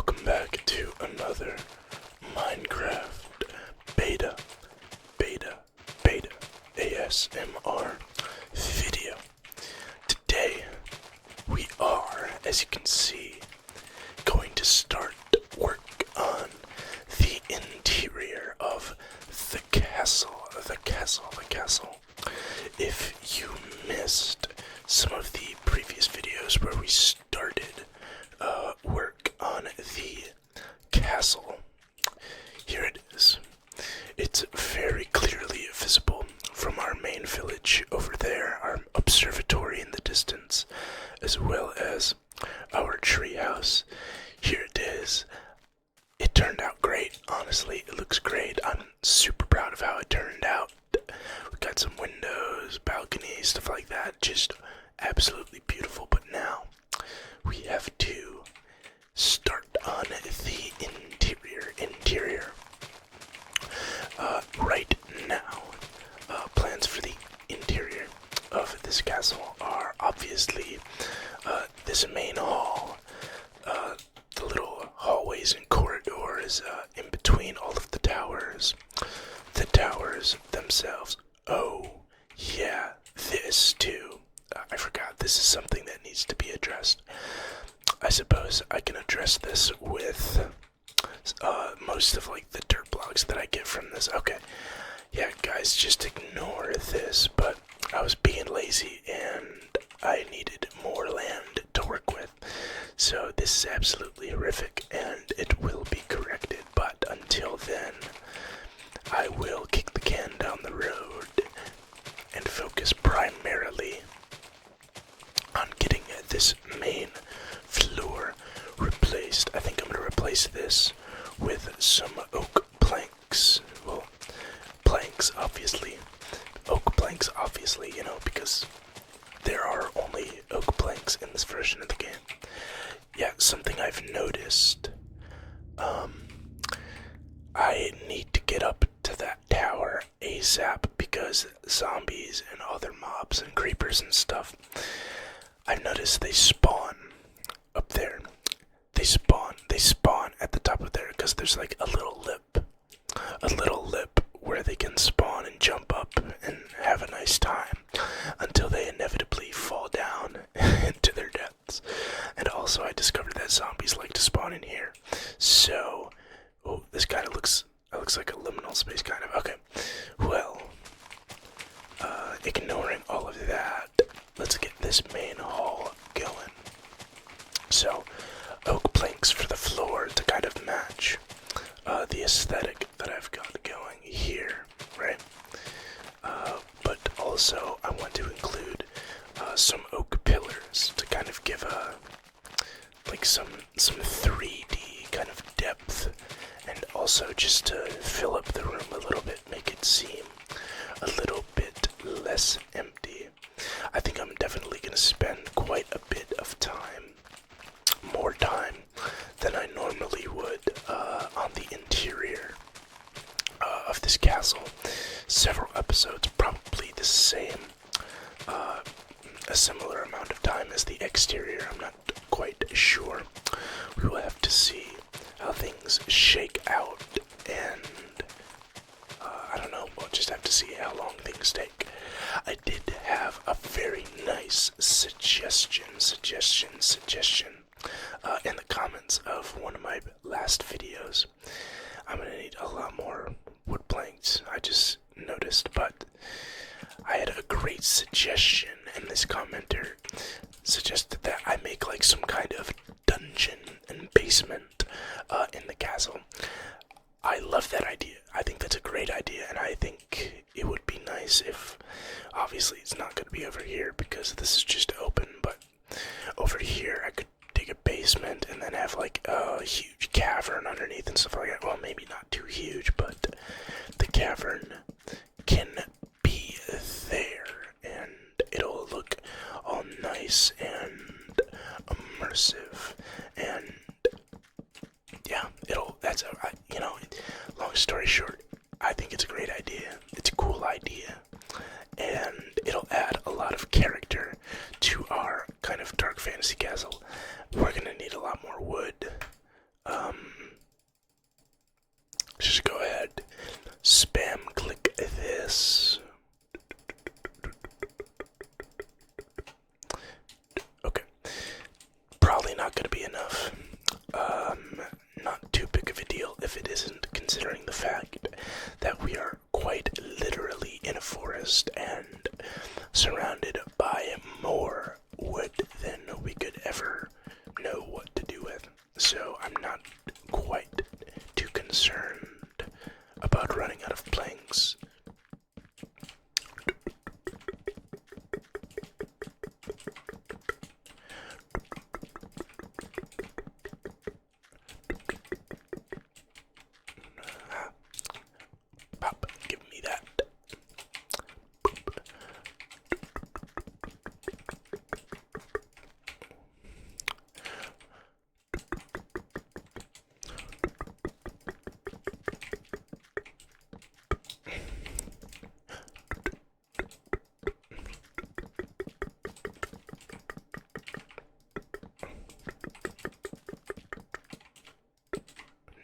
welcome back to another Minecraft beta, beta ASMR video. Today, we are, as you can see, going to start work on the interior of the castle. If you missed some of the previous videos where we started work on the castle, here it is. It's very clearly visible from our main village over there, our observatory in the distance, as well as our treehouse. Here it is. It turned out great, honestly. It looks great. I'm super proud of how it turned out. We got some windows, balconies, stuff like that. Just absolutely beautiful. But now we have to start on the interior. Right now, plans for the interior of this castle are obviously this main hall, the little hallways and corridors in between all of the towers themselves. Oh, yeah, this too. I forgot, this is something that needs to be addressed. I suppose I can address this with most of like the dirt blocks that I get from this. Okay, yeah, guys, just ignore this, but I was being lazy and I needed more land to work with. So this is absolutely horrific and it will be corrected, but until then, I will kick the can down the road and focus primarily on getting this main floor replaced. I think I'm going to replace this with some oak planks. Well, planks, obviously. Oak planks, obviously, you know, because there are only oak planks in this version of the game. Yeah, something I've noticed. I need to get up to that tower ASAP because zombies and other mobs and creepers and stuff, I've noticed they spawn up there. They spawn at the top of there because there's like a little lip where they can spawn and jump up and have a nice time until they inevitably fall down into their deaths. And also I discovered that zombies like to spawn in here. So, oh, this kind of looks like a liminal space kind of. Okay, well, ignoring all of that, let's get this main hall going. So, oak planks for the floor to kind of match the aesthetic that I've got going here, right? But also I want to include some oak pillars to kind of give like some 3D kind of depth, and also just to fill up the room a little bit, make it seem a little bit less empty. I think I'm definitely going to spend quite a bit of time, more time than I normally would on the interior of this castle. Several episodes, probably the same, a similar amount of time as the exterior. I'm not quite sure. We will have to see how things shake out, and I don't know, we'll just have to see how long things take. I did have a very nice suggestion in the comments of one of my last videos. I'm gonna need a lot more wood planks, I just noticed, but I had a great suggestion, and this commenter suggested that I make like some kind of dungeon and basement in the castle. I love that idea. I think that's a great idea, and I think it would be nice if, obviously it's not going to be over here because this is just open, but over here I could dig a basement and then have like a huge cavern underneath and stuff like that. Well, maybe not too huge, but the cavern can be there and it'll look all nice and immersive, and yeah, long story short, I think it's a great idea. It's a cool idea, and it'll add a lot of character to our kind of dark fantasy castle. We're gonna need a lot more wood. Just go ahead, spam click this. Okay, probably not gonna be enough. Not too big of a deal if it isn't, considering the fact that we are quite literally in a forest and surrounded by more wood than we could ever know what to do with. So I'm not quite too concerned about running out of planks. Pop, give me that.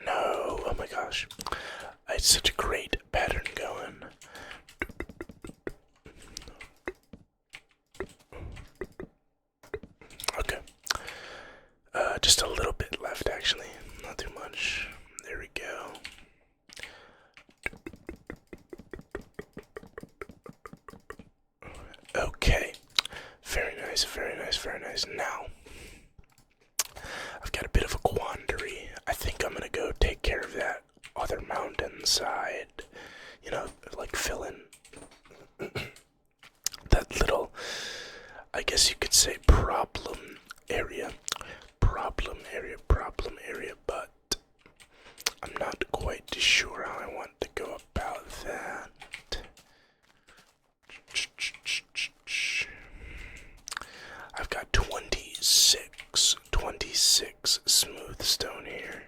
No, oh my gosh. I had such a great pattern going. Okay. Just a little bit left actually. Not too much. There we go. Okay. Very nice, very nice, very nice. Now, I've got a bit of a quandary. I think I'm gonna go take care of that other mountainside. You know, like fill in that little, I guess you could say, problem area. Problem area, but I'm not quite sure how I want to go about that. I've got 26 smooth stone here.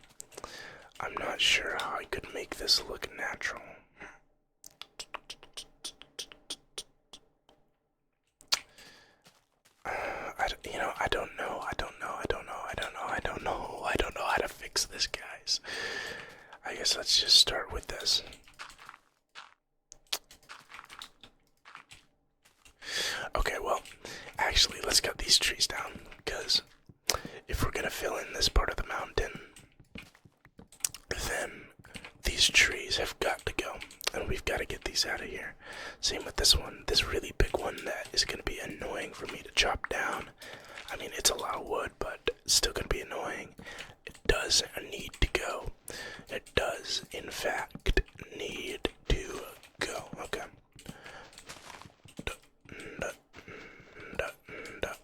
I'm not sure how I could make this look natural. I don't know how to fix this, guys. I guess let's just start with this. Okay, well, actually, let's cut these trees down, because if we're gonna fill in this part of the mountain, then these trees have got to go, and we've got to get these out of here. Same with this one, this really big one that is gonna be annoying for me to chop down. I mean, it's a lot of wood, but it's still gonna be annoying. It does need to go. It does, in fact, need to go. Okay.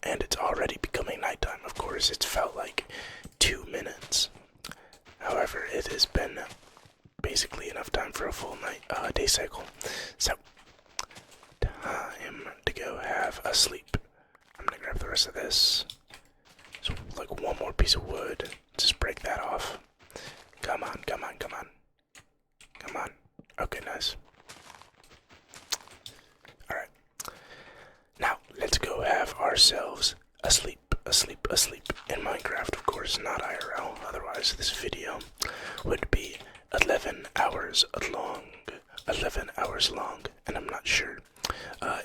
And it's already becoming nighttime, of course. It's felt like 2 minutes. However, it has been basically enough time for a full day cycle. So, time to go have a sleep. I'm gonna grab the rest of this. So, like one more piece of wood. Just break that off. Come on, come on, come on. Come on. Okay, nice. Alright. Now, let's go have ourselves a sleep. In Minecraft, of course, not IRL. Otherwise, this video would be 11 hours long. 11 hours long. And I'm not sure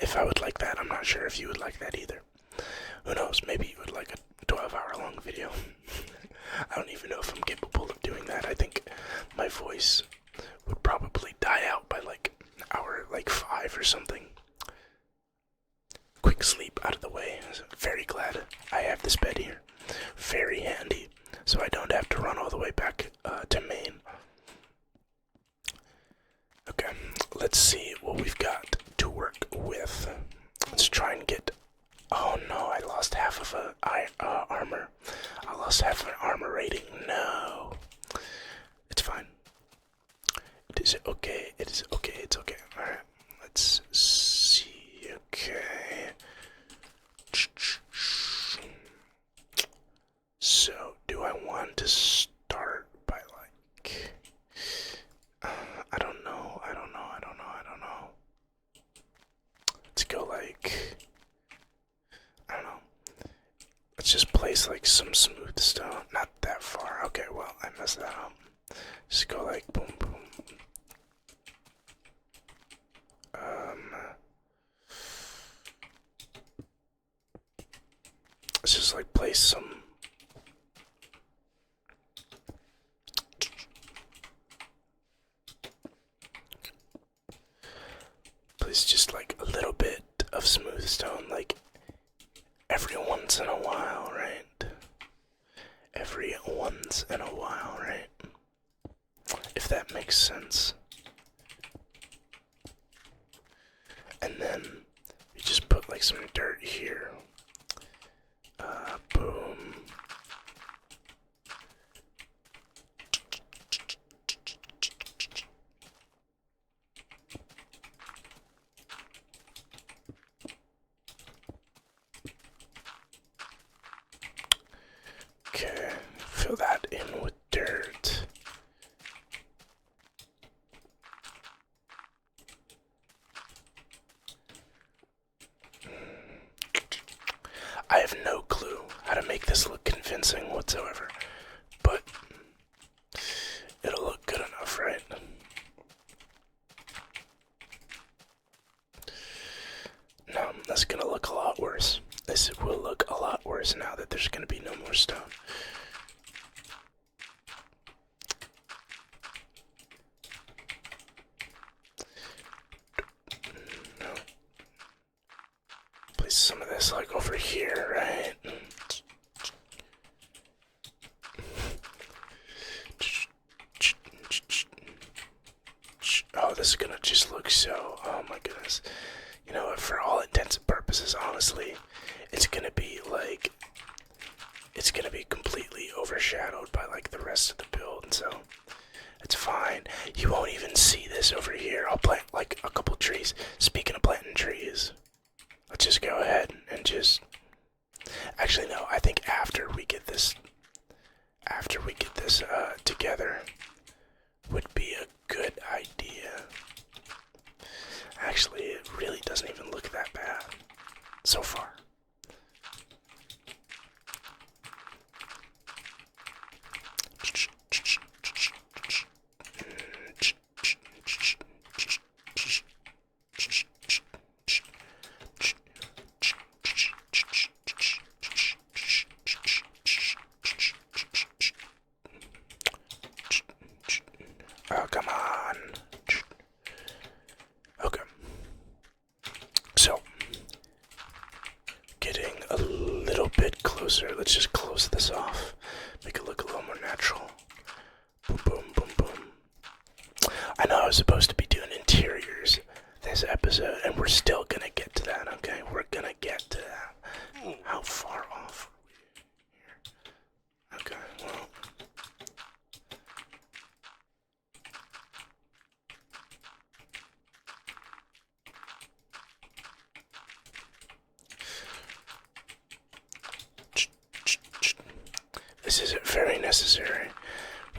if I would like that. I'm not sure if you would like that either. Who knows? Maybe you would like a 12-hour-long video. I don't even know if I'm capable of doing that. I think my voice would probably die out by like hour 5 or something. Quick sleep out of the way. Very glad I have this bed here. Very handy, so I don't have to run all the way back to Maine. Okay, let's see what we've got to work with. Let's try and get... Oh no, I lost half of armor. I lost half of an armor rating. No. It's fine. It is okay. It is okay. It's okay. Alright. Let's see. Okay. So, do I want to start by like... I don't know. Let's go like... I don't know. Let's just place like like some smooth stone. Not that far. Okay, well, I messed that up. Just go like boom, boom. Let's just like place some. Place just like a little bit of smooth stone, like every once in a while, right? Every once in a while, right? If that makes sense. And then you just put like some dirt here. Boom. Okay, fill that in with dirt. I have no clue how to make this look convincing whatsoever, but it'll look good enough, right? No, that's gonna look a lot worse. This will look a lot worse now that there's gonna be no more stone. No. Place some of this like over here, right? Oh, this is gonna just look so, oh my goodness. You know what, for all intents and purposes, honestly, it's gonna be like, it's gonna be completely overshadowed by like the rest of the build, so it's fine. You won't even see this over here. I'll plant like a couple trees. Speaking of planting trees, let's just go ahead and just, actually no, I think after we get this together would be a good idea. Actually, it really doesn't even look that bad so far. Oh, come on. Okay. So, getting a little bit closer. Let's just close this off. Make it look a little more natural. Boom, boom, boom, boom. I know I was supposed to be doing interiors this episode, and we're still gonna get to that, okay? We're gonna get to that. How far off are we here? Okay, well. This isn't very necessary.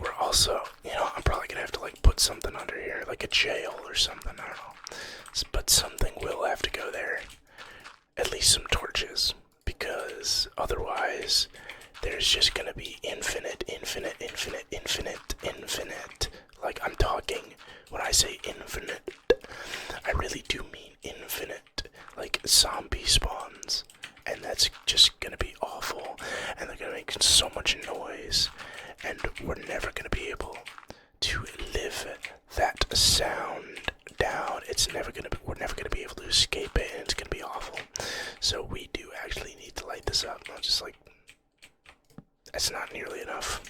We're also, you know, I'm probably gonna have to like put something under here, like a jail or something, I don't know. But something will have to go there. At least some torches, because otherwise there's just gonna be infinite. Like, I'm talking, when I say infinite, I really do mean infinite. Like, zombie spawns. And that's just gonna be awful. And they're gonna make so much noise. And we're never gonna be able to live that sound down. We're never gonna be able to escape it, and it's gonna be awful. So we do actually need to light this up. Not just like, that's not nearly enough.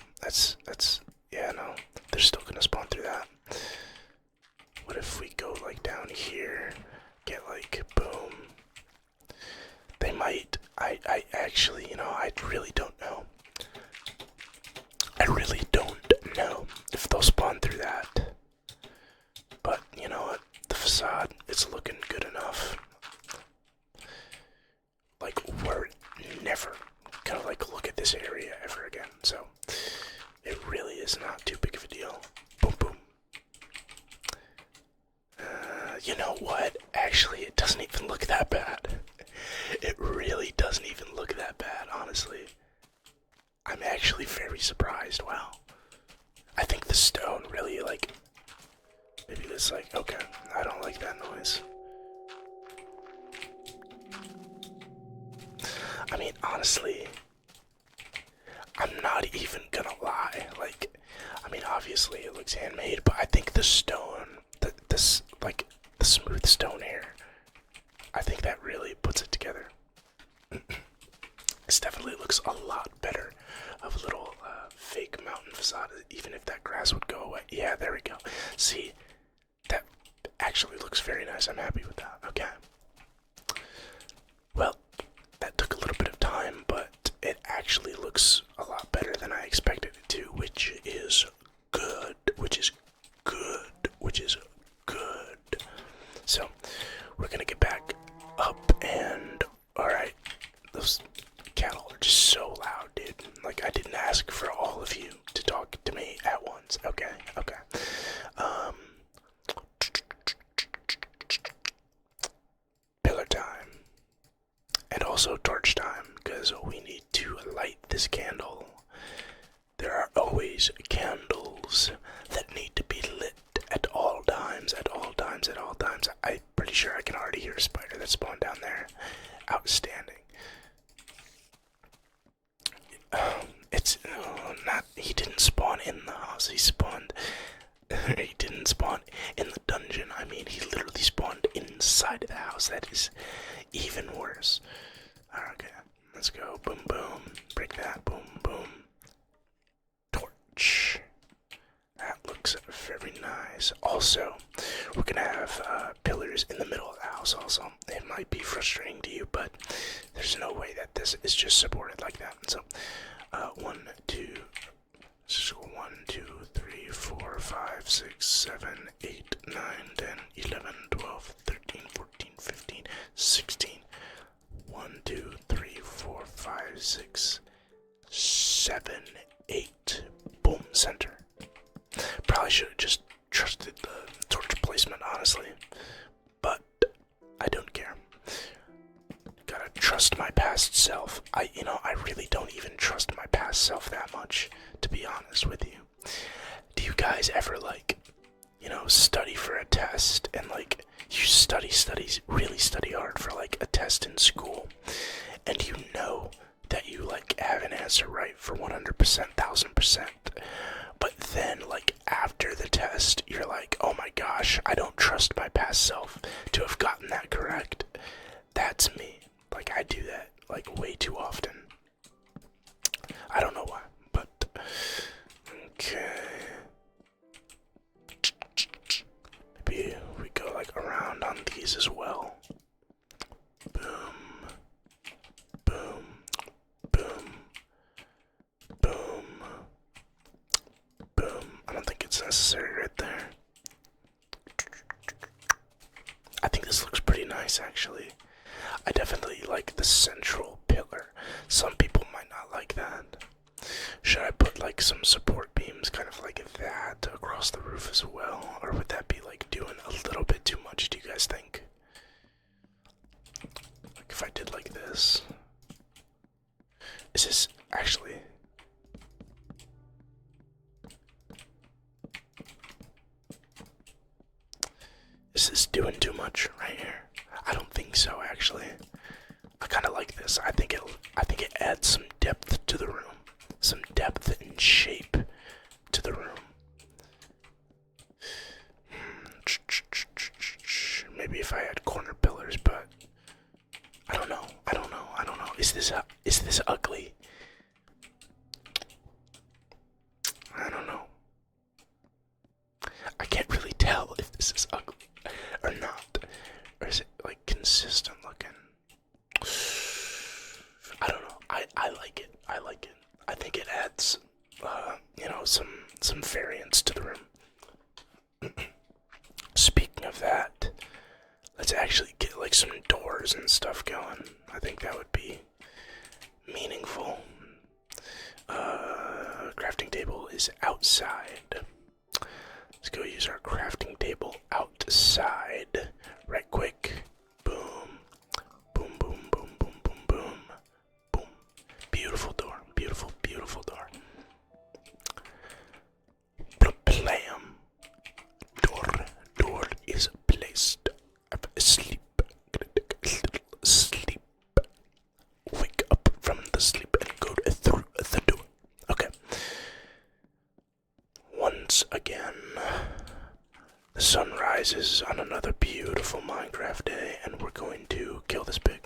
Yeah, no. They're still gonna spawn through that. What if we go like down here, get like, boom. They might, I actually, you know, I really don't know. I really don't know if they'll spawn through that. But, you know what, the facade is looking good enough. Like, we're never gonna, like, look at this area ever again, so it really is not too big of a deal. Boom, boom. You know what? Actually, it doesn't even look that bad. It really doesn't even look that bad, honestly. I'm actually very surprised. Wow. I think the stone really, like, maybe this, like, okay, I don't like that noise. I mean, honestly, I'm not even gonna lie. Like, I mean, obviously it looks handmade, but I think the stone, this, like, the smooth stone here, I think that really puts it together. This definitely looks a lot better of a little fake mountain facade, even if that grass would go away. Yeah, there we go. See, that actually looks very nice. I'm happy with that. Okay. Well, that took a little bit of time, but it actually looks a lot better than I expected it to, which is good. Which is good. Which is good. So, we're gonna get back up and, alright, those cattle are just so loud, dude. Like, I didn't ask for all of you to talk to me at once. Okay, okay. Pillar time. And also torch time, because we need to light this candle. There are always candles that need to be lit at all times, at all times, at all times. I'm pretty sure I can already hear a spider that spawned down there. Outstanding. It's not. He didn't spawn in the house. He spawned. He didn't spawn in the dungeon. I mean, he literally spawned inside of the house. That is even worse. Okay, let's go. Boom, boom. Break that. Boom, boom. Torch. That looks very nice. Also, we're gonna have pillars in the middle of the house. Also, it might be frustrating to you, but there's no way that this is just supported like that. So, 1, 2, 1, 2, 3, 4, 5, 6, 7, 8, 9, 10, 11, 12, 13, 14, 15, 16. 1, 2, 3, 4, 5, 6, 7, 8. Boom, center. Probably should have just trusted the torch placement, honestly. But I don't care. Gotta trust my past self. I really don't even trust my past self that much, to be honest with you. Do you guys ever, like, study for a test and, like, you really study hard for, like, a test in school, and you know that you, like, have an answer right for 100%, 1000%, but then, like, after the test, you're like, oh my gosh, I don't trust my past self to have gotten that correct. That's me. Like, I do that, like, way too often. I don't know why, but, okay. Maybe we go, like, around on these as well. Boom. Boom. Boom. Boom. Boom. I don't think it's necessary right there. I think this looks pretty nice, actually. I definitely like the central pillar. Some people might not like that. Should I put, like, some support beams kind of like that across the roof as well? Or would that be, like, doing a little bit too much, do you guys think? Like, if I did like this. Is this actually... Is this doing too much right here? I don't think so, actually. I kind of like this. I think it adds some depth to the room. Some depth and shape to the room. Maybe if I had corner pillars, but I don't know. Is this ugly? I don't know. I can't really tell if this is ugly or not. Or is it, like, consistent looking? I don't know. I like it. I like it. I think it adds, some variance to the room. Speaking of that, let's actually get, like, some doors and stuff going. I think that would be meaningful. Crafting table is outside. Let's go use our crafting table outside. Right quick. Boom. Boom, boom, boom, boom, boom, boom. Boom. Beautiful door. Beautiful, beautiful once again, the sun rises on another beautiful Minecraft day, and we're going to kill this pig.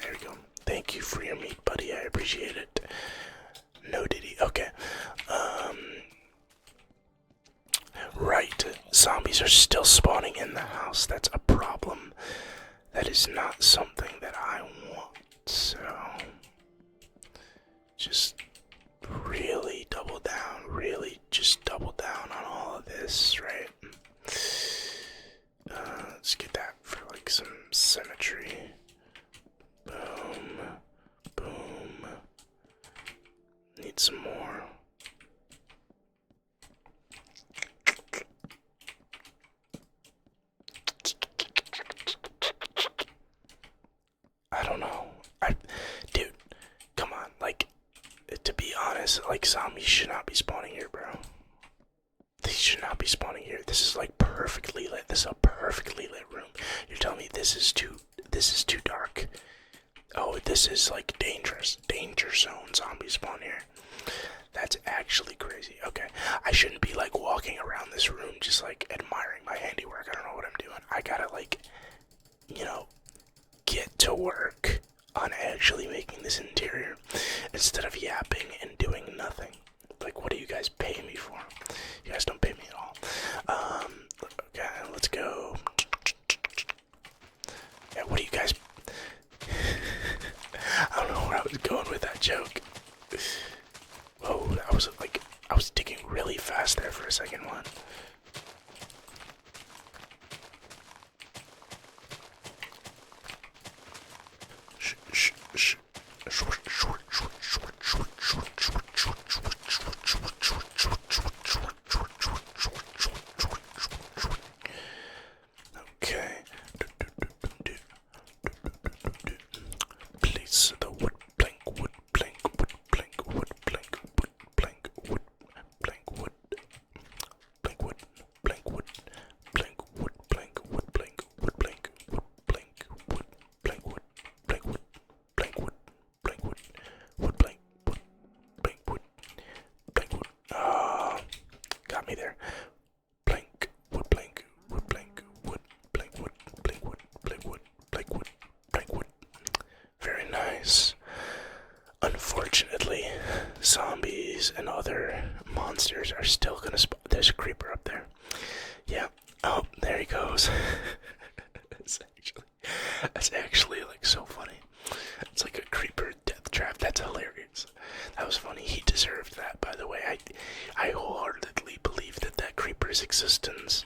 There we go. Thank you for your meat, buddy. I appreciate it. No diddy. Okay. Right. Zombies are still spawning in the house. That's a problem. That is not something that I want. So, just really double down. Really just double down on all of this, right? Let's get that for like some symmetry. Boom. Boom. Need some more. I don't know. Dude, come on. Like, to be honest, like, zombies should not be spawning here, bro. They should not be spawning here. This is like perfectly lit. This is a perfectly lit room. You're telling me this is too dark. Oh, this is like dangerous. Danger zone zombies spawn here. That's actually crazy. Okay. I shouldn't be like walking around this room just like admiring my handiwork. I don't know what I'm doing. I gotta like, you know, get to work on actually making this interior instead of yapping and doing nothing. Like, what do you guys pay me for? You guys don't pay me at all. Okay, let's go. Yeah, what do you guys... I don't know where I was going with that joke. Whoa, I was digging really fast there for a second one. Okay. Place the wood plank, wood plank, wood plank, wood plank, wood plank, wood plank, wood plank, wood plank, wood plank, wood plank, wood plank, wood plank, wood plank, wood plank, wood plank, wood plank, wood plank, wood wood plank, wood plank, wood plank, wood. Got me there. Plank, wood plank, wood plank, wood plank, wood plank, wood plank, wood plank, wood plank, wood. Very nice. Unfortunately, zombies and other monsters are still gonna spawn. There's a creeper up there. Yeah. Oh, there he goes. That's actually like so funny. It's like a creeper death trap. That's hilarious. That was funny. He deserved that, by the way. I wholeheartedly believe that creeper's existence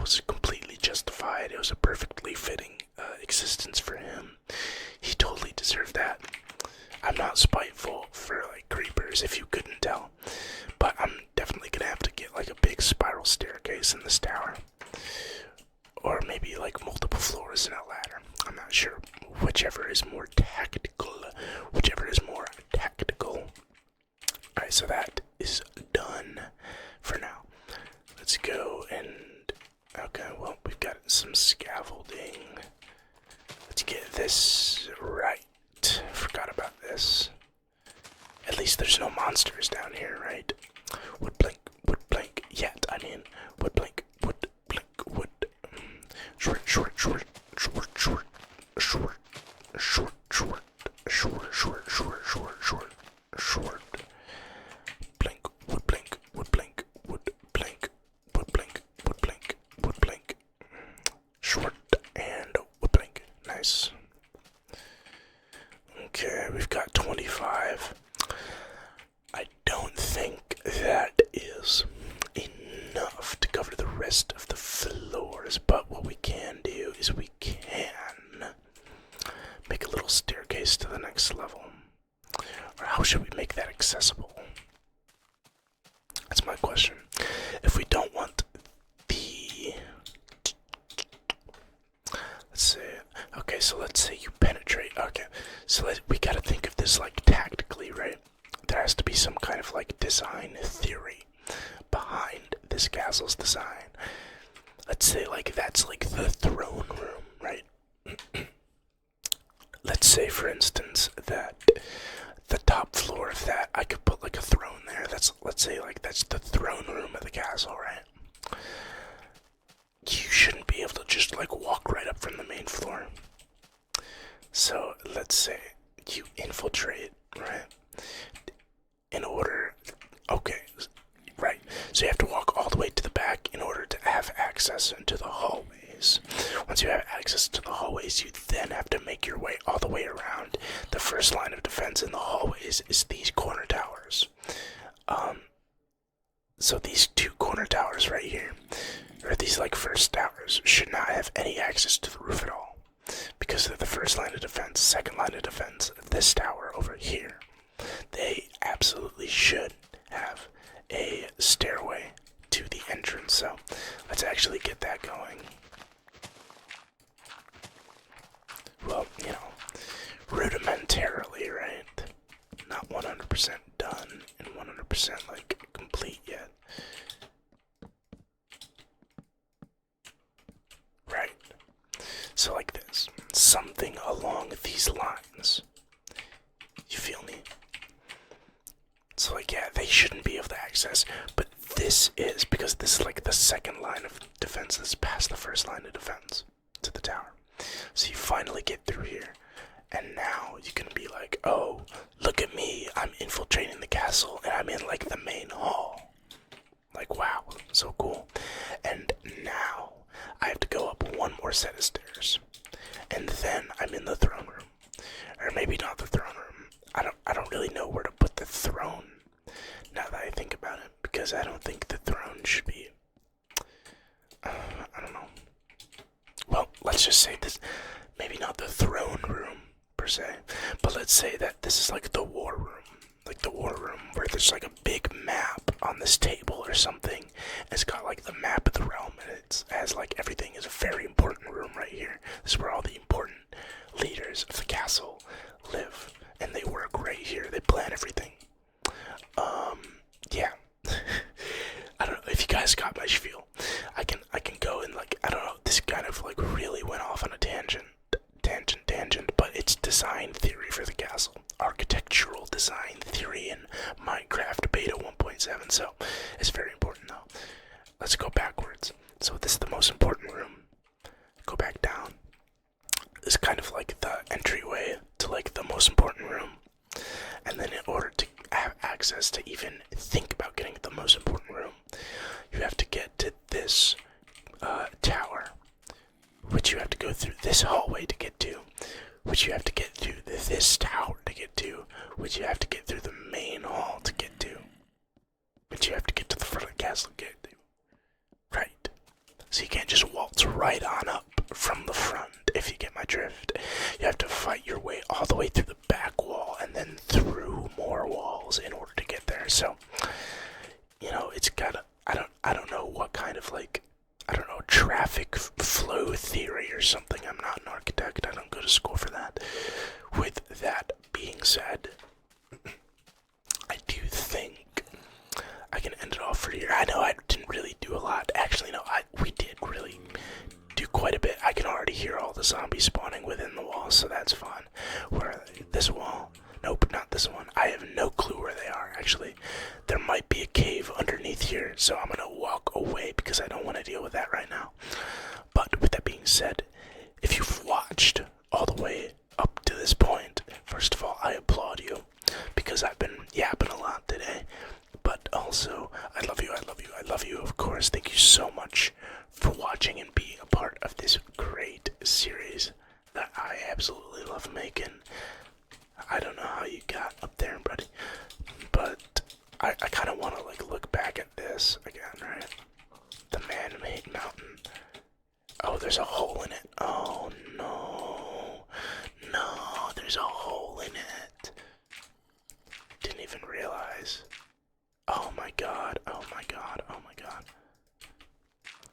was completely justified. It was a perfectly fitting existence for him. He totally deserved that. I'm not spiteful for like creepers, if you couldn't tell, but I'm definitely gonna have to get like a big spiral staircase in this tower, or maybe like multiple floors in a ladder. I'm not sure. Whichever is more tactical. Alright, so that is done for now. Let's go and... Okay, well, we've got some scaffolding. Let's get this right. Forgot about this. At least there's no monsters down here, right? Wood plank, yet, I mean, wood plank, wood. Short, short and wood plank. Nice. Okay, we've got 25. I don't think that is enough to cover the rest of the floors, but what we can do is we can make a little staircase to the next level. Or how should we make that accessible? That's my question. If we don't want the... Let's see. Okay, so let's say you penetrate. Okay, so we gotta think of this like tactically, right? There has to be some kind of like design theory behind this castle's design. Let's say like that's like the throne room, right? Let's say for instance that the top floor of that I could put like a throne there. Let's say like that's the access into the hallways. Once you have access to the hallways, you then have to make your way all the way around. The first line of defense in the hallways is these corner towers. So these two corner towers right here, or these like first towers, should not have any access to the roof at all, because they're the first line of defense. Second line of defense, this tower over here, they absolutely should have a stairway to the entrance. So let's actually get that going. Well, you know, rudimentarily, right? Not 100% done and 100% like complete yet. Right. So like this. Something along these lines. You feel me? So like, yeah, they shouldn't be able to access, but this is, because this is like the second line of defense that's past the first line of defense to the tower. So you finally get through here, and now you can be like, oh, look at me, I'm infiltrating the castle, and I'm in like the main hall. Like, wow, so cool. And now I have to go up one more set of stairs, and then I'm in the throne room. Or maybe not the throne room. I don't really know where to put the throne, now that I think about it, because I don't think the throne should be, I don't know. Well, let's just say this, maybe not the throne room, per se, but let's say that this is like the war room, where there's like a big map on this table or something. It's got like the map of the realm, and it has like everything is a very important room right here. This is where all the important leaders of the castle live, and they work right here. They plan everything. Yeah. I don't know if you guys got my spiel. I can go in like, I don't know, this kind of like really went off on a tangent, but it's design theory for the castle. Architectural design theory in Minecraft Beta 1.7, so it's very important though. Let's go backwards. So this is the most important room. Go back down. This is kind of like the entryway to like the most important room. And then in order to have access to even think about getting the most important room, you have to get to this tower, which you have to go through this hallway to get to, which you have to get through this tower to get to, which you have to get through the main hall to get to, which you have to get to the front of the castle to get to. Right. So you can't just waltz right on up from the front, if you get my drift. You have to fight your way all the way through the back wall and then through more walls in order to get there. So, you know, it's gotta, I don't know what kind of like, I don't know, traffic flow theory or something. I'm not an architect. I don't go to school for that. With that being said, I do think I can end it off for here. I know I didn't really do a lot. Actually, no, we did really do quite a bit. I can already hear all the zombies spawning within the walls, so that's fun. Where are they? This wall? Nope, not this one. I have no clue where they are, actually. There might be a cave underneath here, so I'm gonna walk away because I don't want to deal with that right now. But with that being said, if you've watched all the way up to this point, first of all, I applaud you, because I've been yapping a lot today. But also, I love you, I love you, I love you, of course. Thank you so much for watching and being a part of this great series that I absolutely love making. I don't know how you got up there, buddy, but I kind of want to like look back at this again, right? The man-made mountain. Oh, there's a hole in it. Oh no, no, there's a hole in it. Didn't even realize. Oh my god, oh my god, oh my god.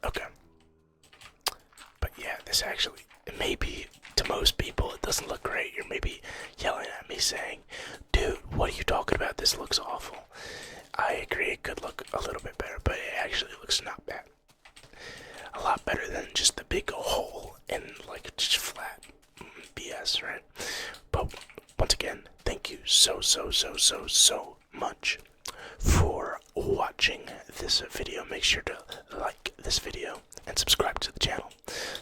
Okay. But yeah, this actually, maybe to most people it doesn't look great. You're maybe yelling at me saying, dude, what are you talking about? This looks awful. I agree, it could look a little bit better, but it actually looks not bad. A lot better than just the big hole and like just flat BS, right? But once again, thank you so much for watching this video. Make sure to like this video and subscribe to the channel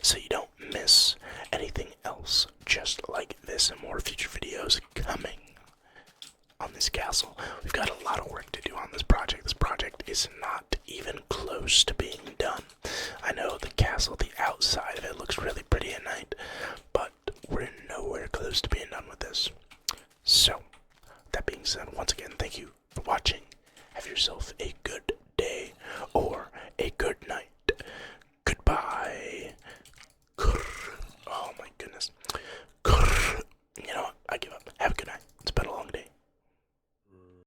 so you don't miss anything else just like this and more future videos coming on this castle. We've got a lot of work to do on this project. This project is not even close to being done. I know the castle, the outside of it looks really pretty at night, but we're nowhere close to being done with this. So, that being said, once again, thank you for watching. Have yourself a good day or a good night.